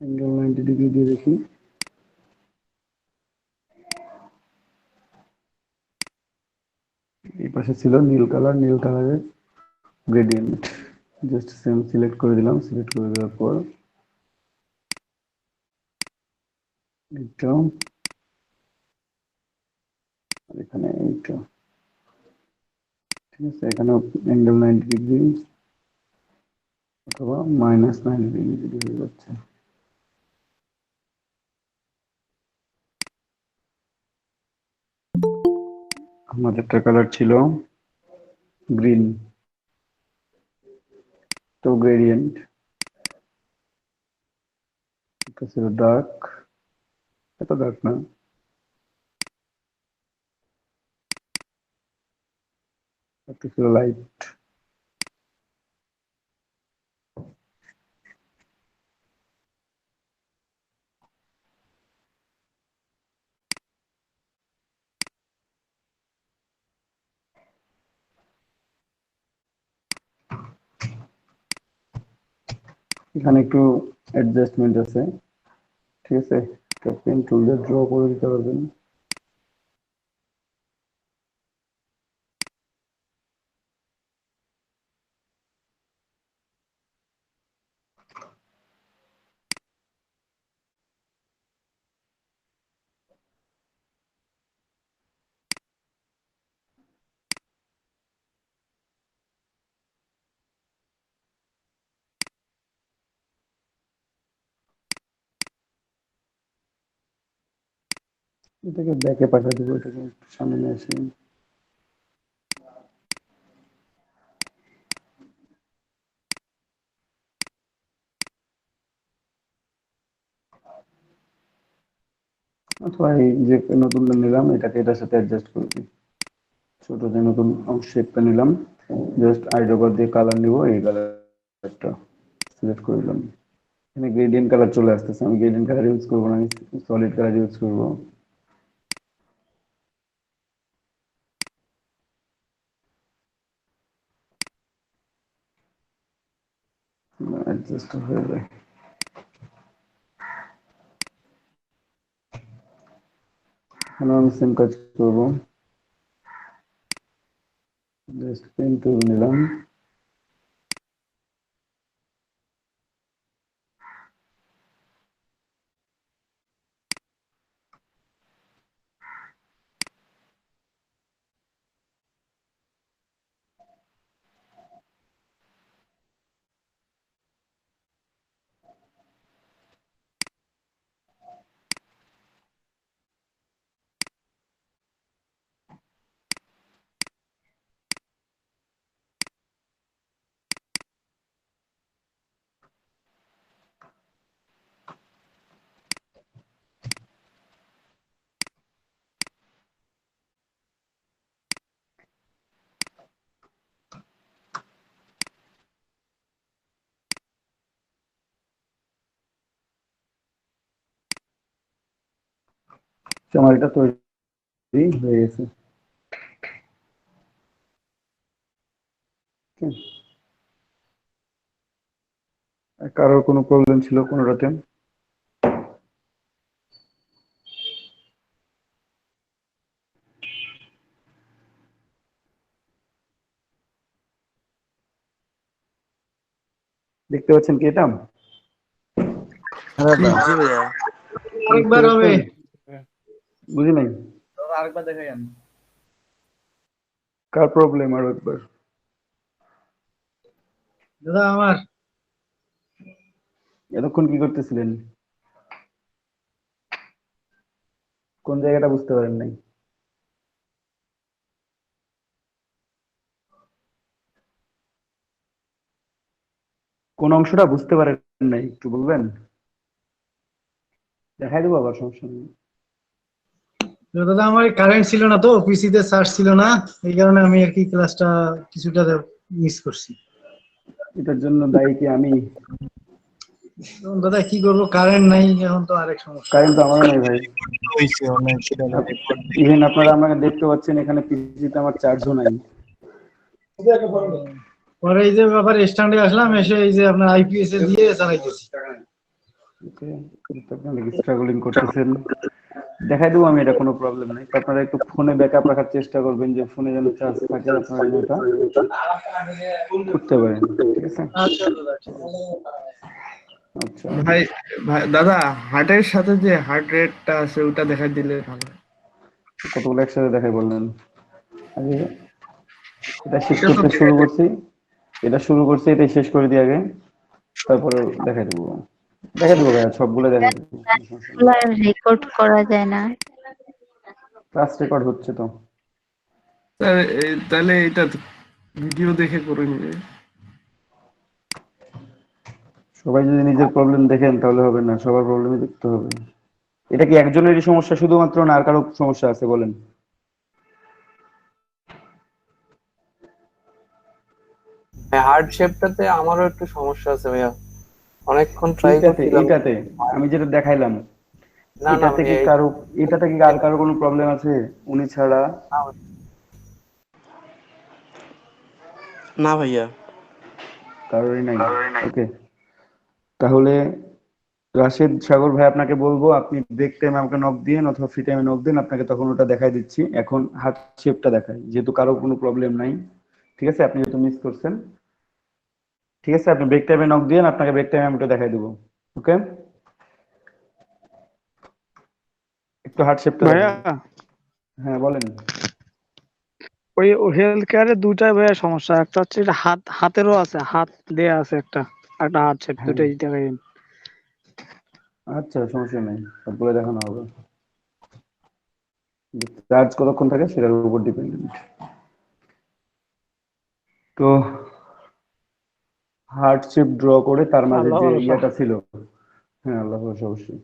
অ্যাঙ্গেল 90 ডিগ্রি দিয়ে দেখি। এই পাশে ছিল নীল কালার, নীল কালারের গ্রেডিয়েন্ট। জাস্ট সেম সিলেক্ট করে দিলাম, সিলেক্ট করে দেওয়ার পর এইটা, আর এখানে এইটা। ঠিক আছে, এখানে অ্যাঙ্গেল 90 ডিগ্রি অথবা -90 ডিগ্রি যদি হয়ে যাচ্ছে। আমাদেরটা কালার ছিল গ্রিন, তো গ্রেডিয়েন্ট, এটা ছিল ডার্ক, এত ডার্ক না, এটা ছিল লাইট। এখানে একটু অ্যাডজাস্টমেন্ট আছে, ঠিক আছে, পেন টুল দিয়ে ড্র করে দিতে পারবেন। এটাকে ব্যাকে পাঠিয়ে দেবো, এটাকে একটু সামনে নিয়ে আসি। অথবা এই যে নতুনটা নিলাম এটাকে এটার সাথে অ্যাডজাস্ট করে দিই। ছোট যে নতুন শেপটা নিলাম, জাস্ট আইড্রোপার দিয়ে কালার নিব, এই কালারটা সিলেক্ট করে দিলাম। এখানে গ্রেডিয়েন্ট কালার চলে আসতেছে, আমি গ্রেডিয়েন্ট কালার ইউজ করবো না, আমি সলিড কালার ইউজ করবো। অ্যাডজাস্ট হয়ে যায়। এখানে আমি সেম কাজ করবো, জাস্ট পেন টুল নিলাম, আমার এটা তৈরি হয়ে গেছে। কারোর কোনো প্রবলেম ছিল কোনোটাতে? দেখতে পাচ্ছেন কি এটা? জি ভাইয়া। আরেকবার হবে। বুঝি নাই আরেকবার দেখাই। কার প্রবলেম, আরো একবার। দাদা আমার এতক্ষণ কি করতেছিলেন? কোন জায়গাটা বুঝতে পারেন নাই? কোন অংশটা বুঝতে পারেন নাই একটু বলবেন? দেখাই দেবো আবার, সমস্যা নেই। দাদা আমার কারেন্ট ছিল না তো, পিসিতে চার্জ ছিল না, এই কারণে আমি আর কি ক্লাসটা কিছুটা মিস করছি। এটার জন্য দায়ী কি আমি? এখন দাদা কি করবো, কারেন্ট নাই, এখন তো আরেক সমস্যা। কারেন্ট তো আমারও নাই ভাই। হয়েছে অনেক সেটা ইভেন আপনারা আমাকে দেখতে পাচ্ছেন এখানে পিসিতে আমার চার্জও নাই। পরে এই যে ব্যাপারে স্ট্যান্ডে আসলাম, এসে এই যে আপনার আইপিএস এ দিয়ে চালাইতেছি। ওকে, আপনারা স্ট্রাগলিং করতেছেন, দেখাই দেবো আমি, এটা কোনো প্রবলেম নাই। তো আপনারা একটু ফোনে ব্যাকআপ রাখার চেষ্টা করবেন, যে ফোনে যেন চার্জ থাকে, আপনারা যেন এটা করতে পারেন, ঠিক আছে? আচ্ছা দাদা, আচ্ছা, ভাই ভাই দাদা, হার্টের সাথে যে হার্ট রেটটা আছে ওটা দেখাই দিলে ভালো হয়। কতগুলো একসাথে দেখাই বললেন? আগে এটা শেষ এটা তো করতে শুরু করছি, এটাই শেষ করে দিই আগে, তারপরে দেখাই দেবো। দেখাই দেবো ভাইয়া, সবগুলো দেখাই দেবো, সমস্যা নেই। রেকর্ড করা যায় না। ক্লাস রেকর্ড হচ্ছে তো। তাহলে এটা ভিডিও দেখে করে নিবে। সবাই যদি নিজের প্রবলেম দেখেন তাহলে হবে না, সবার প্রবলেমই দেখতে হবে। এটা কি একজনেরই সমস্যা শুধুমাত্র, না আর কারো সমস্যা আছে বলেন? হার্ড শেপটাতে আমারও একটু সমস্যা আছে ভাইয়া, অনেকক্ষণ ট্রাই এইটাতে করছিলাম। এইটাতে আমি যেটা দেখাইলাম, না না এটাতে কি ভাইয়া, কারো, এটাতে কি আর কারো কোনো প্রবলেম আছে উনি ছাড়া? না ভাইয়া। কারোরই নাই? ওকে, তাহলে রাশেদ সাগর ভাই আপনাকে বলবো, আপনি ব্রেক টাইমে আমাকে নক দিন অথবা ফ্রি টাইমে নক দিন, আপনাকে তখন ওটা দেখাই দিচ্ছি। এখন হাত শেপটা দেখাই, যেহেতু কারো কোনো প্রবলেম নাই। ঠিক আছে, আপনি যেহেতু মিস করছেন, ঠিক আছে আপনি ব্রেক টাইমে নক দিন, আপনাকে ব্রেক টাইমে আমি ওটা দেখাই দেবো। ওকে, একটু হার্ট শেপটা ভাইয়া, দেখান। হ্যাঁ বলেন। ওই হেলথ কেয়ারে দুটাই ভাইয়া সমস্যা, একটা হচ্ছে এটা হাতেরও আছে, হাত দেয়া আছে একটা, একটা হার্ট শেপ, হ্যাঁ, দুটাই দেখাই। আচ্ছা সমস্যা নেই, সবগুলো দেখানো হবে। চার্জ কতক্ষণ থাকে সেটার উপর ডিপেন্ডেন্ট। তো হার্ট শেপ ড্র করে তার মাঝে আল্লাহ যে ভরসা। ইয়াটা ছিল, হ্যাঁ আল্লাহ ভরসা অবশ্যই,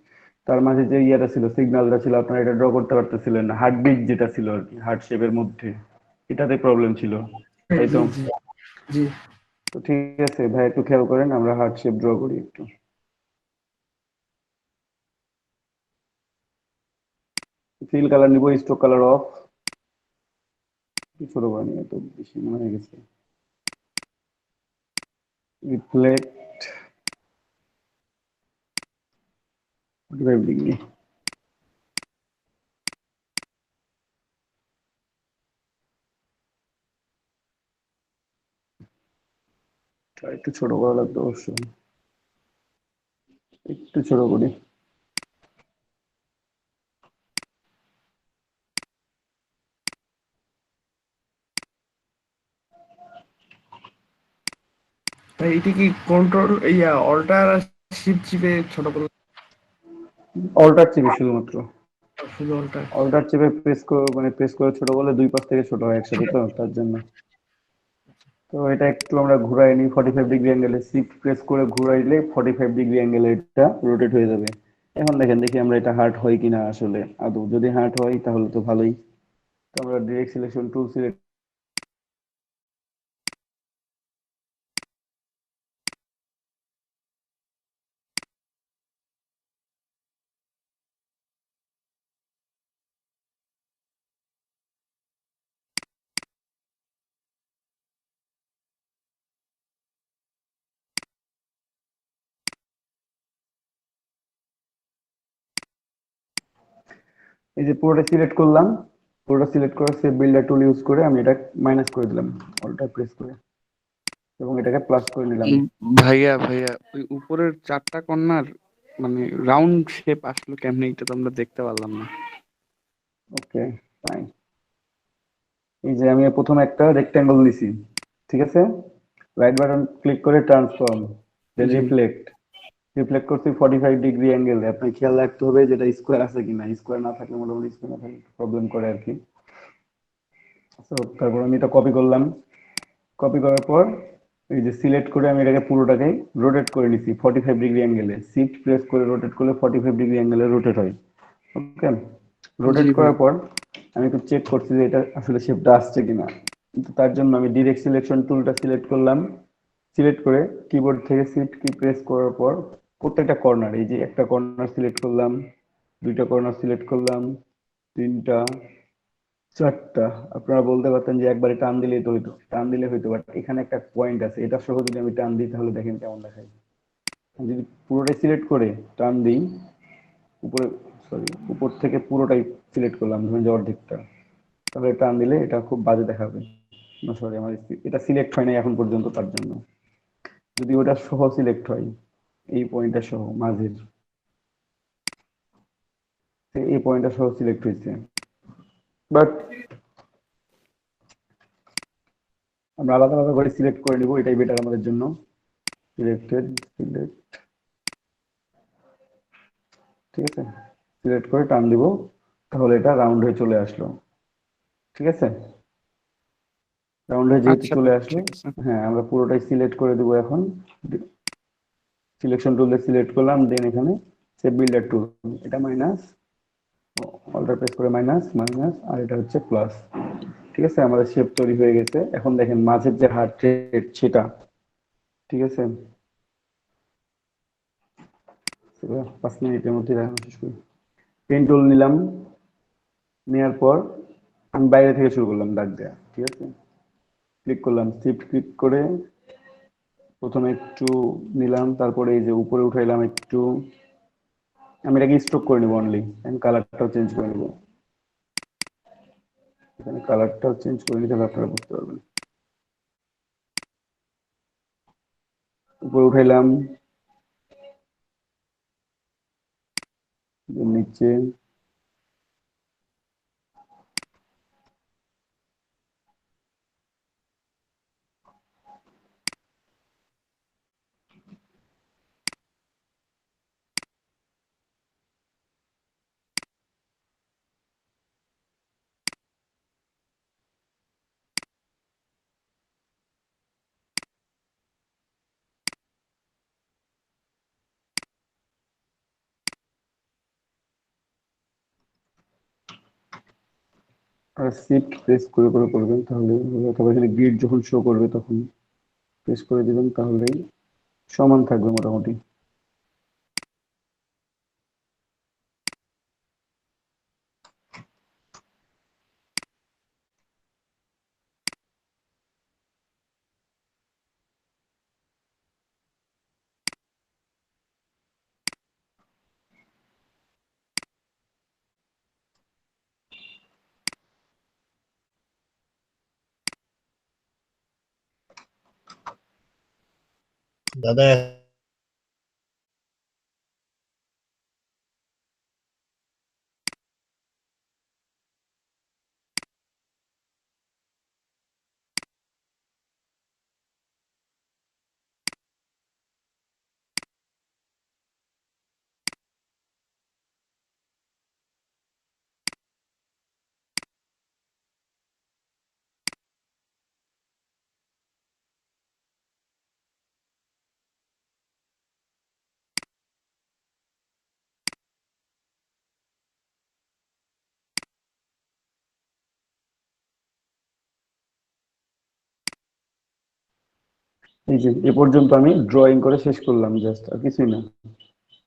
তার মাঝে যে ইয়াটা ছিল, সিগন্যালটা ছিল, আপনারা এটা ড্র করতে পারতেছিলেন না, হার্টবিট যেটা ছিল আর কি হার্ট শেপের মধ্যে, এটাতে প্রবলেম ছিল, তাই জি তো? জি জি। তো ঠিক আছে ভাই, একটু খেয়াল করেন, আমরা হার্ট শেপ ড্র করি একটু। ফিল কালার নিব, স্ট্রোক কালার অফ, ছোট বানিয়ে এত বেশি মনে হয়ে গেছে। Reflect 45 degree. একটু ছোট করা লাগবে অবশ্যই, একটু ছোট করি। ভাই এটা কি কন্ট্রোল ইয়া অল্টার আর শিফট চিপে ছোট করলে? অল্টার চেপে শুধুমাত্র, শুধু অল্টার? অল্টার চেপে প্রেস করে, মানে প্রেস করে ছোট করলে দুই পাশ থেকে ছোট হয় একসাথে, তো তার জন্য। তো এটা একটু আমরা ঘুরাই নিই 45 ডিগ্রি অ্যাঙ্গেলে, শিফট প্রেস করে ঘুরাইলে 45 ডিগ্রি অ্যাঙ্গেলে এটা রোটেট হয়ে যাবে। এখন দেখেন, দেখি আমরা এটা হার্ট হয় কিনা আসলে আদৌ, যদি হার্ট হয় তাহলে তো ভালোই। তো আমরা ডিরেক্ট সিলেকশন টুল সিলেক্ট, এই যে পুরোটা সিলেক্ট করলাম, পুরোটা সিলেক্ট করে সেভ বিল্ডার টুল ইউজ করে আমি এটা মাইনাস করে দিলাম অল্টার প্রেস করে, এবং এটাকে প্লাস করে নিলাম। উম, ভাইয়া ভাইয়া, ওই উপরের চারটা কর্নার মানে রাউন্ড শেপ আসলো কেমনে, এটা তো আমরা দেখতে পারলাম না। ওকে ফাইন, এই যে আমি প্রথমে একটা রেক্ট্যাঙ্গল নিছি, ঠিক আছে, রাইট বাটন ক্লিক করে ট্রান্সফর্ম, দেন জি। রিফ্লেক্ট, রিফ্লেক্ট করছি 45 ডিগ্রি অ্যাঙ্গেলে। আপনার খেয়াল রাখতে হবে যেটা স্কোয়ার আছে কিনা, স্কোয়ার না থাকলে মোটামুটি, স্কোয়ার না থাকলে প্রবলেম করে আর কি। তো তারপর আমি এটা কপি করলাম, কপি করার পর এই যে সিলেক্ট করে আমি এটাকে পুরোটাকে রোটেট করে নিছি 45 ডিগ্রি অ্যাঙ্গেলে, শিফট প্রেস করে রোটেট করলে 45 ডিগ্রি অ্যাঙ্গেলে রোটেট হয়। ওকে, জি রোটেট ভাই। করার পর আমি একটু চেক করছি যে এটা আসলে শেপটা আসছে কিনা। কিন্তু তার জন্য আমি ডিরেক্ট সিলেকশন টুলটা সিলেক্ট করলাম, সিলেক্ট করে কিবোর্ড থেকে শিফট কি প্রেস করার পর প্রত্যেকটা কর্নার, এই যে একটা কর্নার সিলেক্ট করলাম, দুইটা কর্নার সিলেক্ট করলাম, তিনটা, চারটা, আপনারা বলতে পারতেন যে একবারে টান দিলেই তো হইতো, টান দিলে হইতো, বাট এখানে একটা পয়েন্ট আছে, এটা সহ যদি আমি টান দিই তাহলে দেখেন কেমন দেখায়। আমি যদি পুরোটাই সিলেক্ট করে টান দিই, উপরে, সরি, উপর থেকে পুরোটাই সিলেক্ট করলাম, ধরুন যে অর্ধেকটা, তাহলে টান দিলে এটা খুব বাজে দেখাবে। না সরি, আমার এটা সিলেক্ট হয় নাই এখন পর্যন্ত, তার জন্য যদি ওটা সহ সিলেক্ট হয়, এই পয়েন্টটা সহ মাঝের, এই পয়েন্টটা সহ সিলেক্ট হয়েছে, বাট আমরা আলাদা আলাদা করে সিলেক্ট করে নিব, এটাই বেটার আমাদের জন্য। সিলেক্টেড, সিলেক্ট, ঠিক আছে, সিলেক্ট করে টান দিব, তাহলে এটা রাউন্ড হয়ে চলে আসলো। ঠিক আছে, রাউন্ডে যেহেতু আচ্ছা চলে আসলো, ঠিক আছে। হ্যাঁ আমরা পুরোটাই সিলেক্ট করে দেবো এখন। সিলেকশন টুলে সিলেক্ট করলাম, দেন এখানে সেভ বিল্ডার টুল, এটা মাইনাস, অল্টার প্রেস করে মাইনাস মাইনাস, আর এটা হচ্ছে প্লাস। ঠিক আছে, আমাদের শেপ তৈরি হয়ে গেছে। এখন দেখেন মাঝের যে হার্ট রেট সেটা, ঠিক আছে, 5 মিনিটের মধ্যে দেখানো শেষ করি। পেন টুল নিলাম, নেওয়ার পর আমি বাইরে থেকে শুরু করলাম দাগ দেওয়া। ঠিক আছে, ক্লিক করলাম, শিফট ক্লিক করে প্রথমে একটু নিলাম, তারপরে এই যে উপরে উঠাইলাম একটু। আমি এটাকে স্ট্রোক করে নেবো অনলি, আমি কালারটাও চেঞ্জ করে নেবো। এখানে কালারটাও চেঞ্জ করে নিতে হবে, আপনারা বুঝতে পারবেন। উপরে উঠাইলাম, নিচে, আর শিফট প্রেস করে করে করবেন তাহলে, অথবা এখানে গ্রিড যখন শো করবে তখন প্রেস করে দিবেন, তাহলেই সমান থাকবে মোটামুটি। দাদা এই যে এ পর্যন্ত আমি ড্রয়িং করে শেষ করলাম, জাস্ট আর কিছুই না।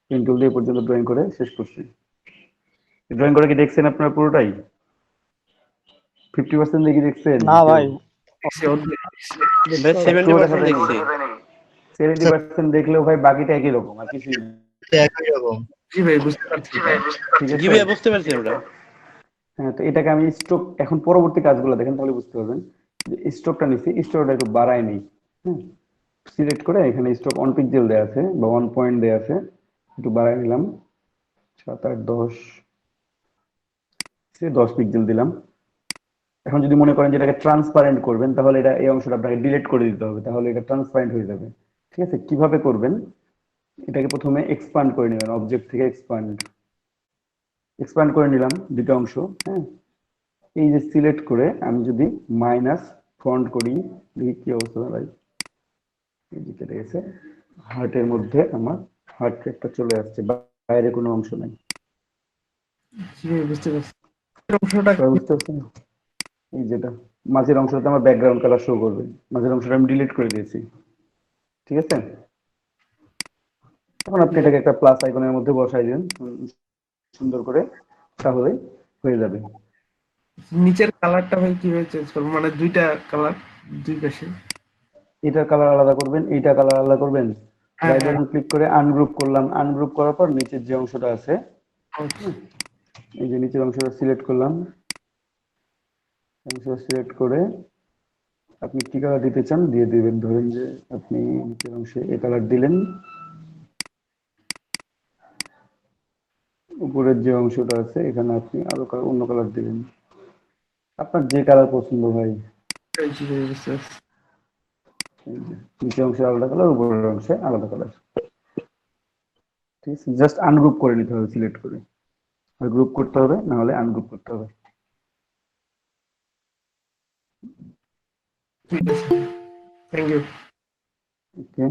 পেন টুল দিয়ে এ পর্যন্ত ড্রয়িং করে শেষ করছি। ড্রয়িং করে কি দেখছেন আপনারা পুরোটাই? 50% দেখি দেখছেন না কেউ? ভাই, একটুও দেখা 70% যায়নি? দেখছি। 70% দেখলেও ভাই বাকিটা একই রকম, আর কিছুই না। একই রকম। জি ভাই বুঝতে পারছি। ঠিক জি আছে, ভাইয়া বুঝতে পারছি আমরা। হ্যাঁ তো এটাকে আমি স্ট্রোক, এখন পরবর্তী কাজগুলো দেখেন তাহলে বুঝতে পারবেন। যে স্ট্রোকটা নিচ্ছি, স্ট্রোকটা একটু বাড়ায় নেই। হ্যাঁ, সিলেক্ট করে এখানে স্ট্রোক অন পিক্সেল দেওয়া আছে বা 1 পয়েন্ট দেওয়া আছে, একটু বাড়ায় নিলাম, 7 8 10, 10 পিক্সেল দিলাম। এখন যদি মনে করেন যে এটাকে ট্রান্সপারেন্ট করবেন, তাহলে এটা এই অংশটা আপনাকে ডিলিট করে দিতে হবে, তাহলে এটা ট্রান্সপারেন্ট হয়ে যাবে। ঠিক আছে, কিভাবে করবেন? এটাকে প্রথমে এক্সপান্ড করে নেবেন, অবজেক্ট থেকে এক্সপান্ড, এক্সপান্ড করে নিলাম দুটো অংশ। হ্যাঁ, এই যে সিলেক্ট করে আমি যদি মাইনাস ফন্ট করি, দেখি কি অবস্থা ভাই। এই যে কেটে গেছে, হার্টের মধ্যে আমার হার্ট রেটটা চলে আসছে, বাইরে কোনো অংশ নাই। জি ভাই বুঝতে পারছি। এই অংশটা সবাই বুঝতে পারছেন? এই যেটা মাঝের অংশটা আমার ব্যাকগ্রাউন্ড কালার শো করবে, মাঝের অংশটা আমি ডিলিট করে দিয়েছি। ঠিক আছে, এখন আপনি এটাকে একটা প্লাস আইকনের মধ্যে বসাই দেন সুন্দর করে, তাহলে হয়ে যাবে। নিচের কালারটা ভাই কিভাবে চেঞ্জ করবো, মানে দুইটা কালার দুই পাশে? এটার কালার আলাদা করবেন, এইটা কালার আলাদা করবেন। হ্যাঁ রাইট হ্যাঁ। বাটন ক্লিক করে আনগ্রুপ করলাম, আনগ্রুপ করার পর নিচের যে অংশটা আছে, আচ্ছা। এই যে নিচের অংশটা সিলেক্ট করলাম, অংশটা সিলেক্ট করে আপনি কি কালার দিতে চান দিয়ে দিবেন। ধরেন যে আপনি নিচের অংশে এই কালার দিলেন, উপরের যে অংশটা আছে এখানে আপনি আরো অন্য কালার দিবেন, আপনার যে কালার পছন্দ হয়। জি ভাই বুঝতে পারছি। এই যে নিচের অংশে আলাদা কালার, উপরের অংশে আলাদা কালার। ঠিক আছে, জাস্ট আনগ্রুপ করে নিতে হবে সিলেক্ট করে, আর গ্রুপ করতে হবে, না হলে আনগ্রুপ করতে হবে। ঠিক আছে, থ্যাংক ইউ। ওকে